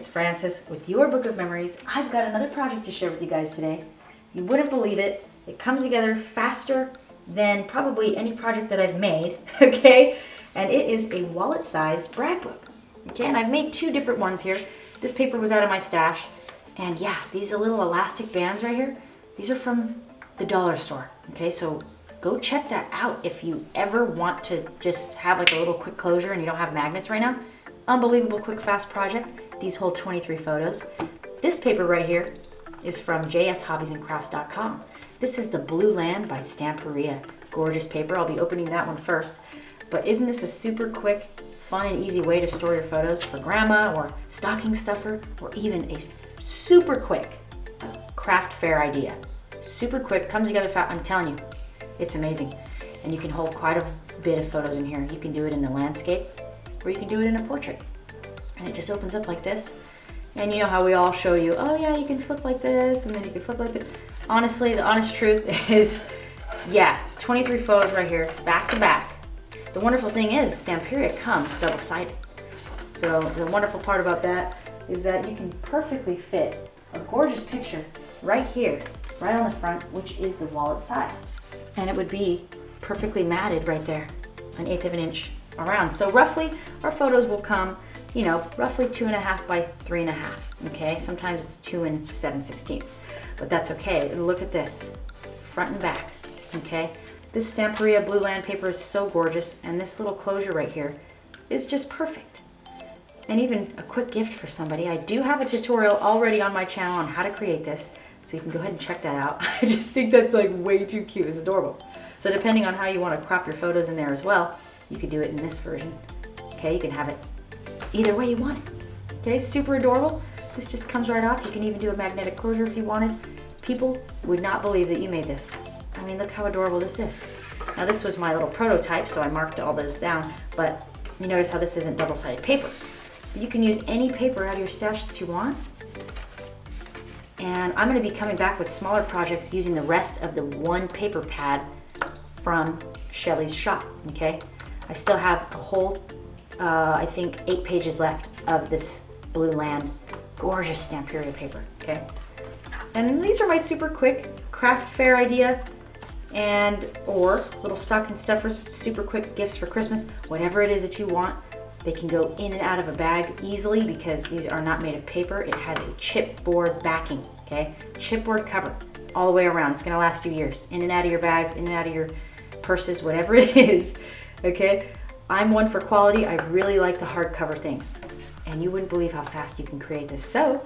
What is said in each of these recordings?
it's Frances with Your Book of Memories. I've got another project to share with you guys today. You wouldn't believe it. It comes together faster than probably any project that I've made, okay? And it is a wallet-sized brag book, okay? And I've made two different ones here. This paper was out of my stash. And yeah, these little elastic bands right here, these are from the dollar store, okay? So go check that out if you ever want to just have like a little quick closure and you don't have magnets right now. Unbelievable quick, fast project. These hold 23 photos. This paper right here is from jshobbiesandcrafts.com. This is the Blue Land by Stamperia. Gorgeous paper. I'll be opening that one first. But isn't this a super quick, fun and easy way to store your photos for grandma or stocking stuffer, or even a super quick craft fair idea? Super quick, comes together fast. I'm telling you, it's amazing. And you can hold quite a bit of photos in here. You can do it in a landscape, or you can do it in a portrait. And it just opens up like this. And you know how we all show you, oh yeah, you can flip like this, and then you can flip like this. Honestly, the honest truth is, yeah, 23 photos right here, back to back. The wonderful thing is, Stamperia comes double-sided. So the wonderful part about that is that you can perfectly fit a gorgeous picture right here, right on the front, which is the wallet size. And it would be perfectly matted right there, 1/8 of an inch around. So roughly, our photos will come, you know, roughly 2.5 by 3.5, okay? Sometimes it's 2 7/16, but that's okay. And look at this, front and back, okay? This Stamperia Blue Land paper is so gorgeous, and this little closure right here is just perfect. And even a quick gift for somebody. I do have a tutorial already on my channel on how to create this, so you can go ahead and check that out. I just think that's like way too cute. It's adorable. So depending on how you want to crop your photos in there as well, you could do it in this version. Okay, you can have it either way you want it. Okay, super adorable. This just comes right off. You can even do a magnetic closure if you wanted. People would not believe that you made this. I mean, look how adorable this is. Now this was my little prototype, so I marked all those down, but you notice how this isn't double-sided paper. But you can use any paper out of your stash that you want. And I'm gonna be coming back with smaller projects using the rest of the one paper pad from Shelly's shop, okay? I still have a whole, I think 8 pages left of this Blue Land gorgeous Stamperia paper, okay? And these are my super quick craft fair idea or little stocking stuffers, super quick gifts for Christmas, whatever it is that you want. They can go in and out of a bag easily because these are not made of paper. It has a chipboard backing, okay? Chipboard cover all the way around. It's gonna last you years. In and out of your bags, in and out of your purses, whatever it is, okay? I'm one for quality. I really like to hardcover things. And you wouldn't believe how fast you can create this. So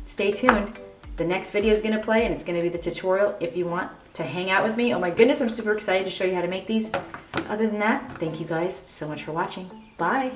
stay tuned. The next video is gonna play, and it's gonna be the tutorial if you want to hang out with me. Oh my goodness, I'm super excited to show you how to make these. Other than that, thank you guys so much for watching. Bye.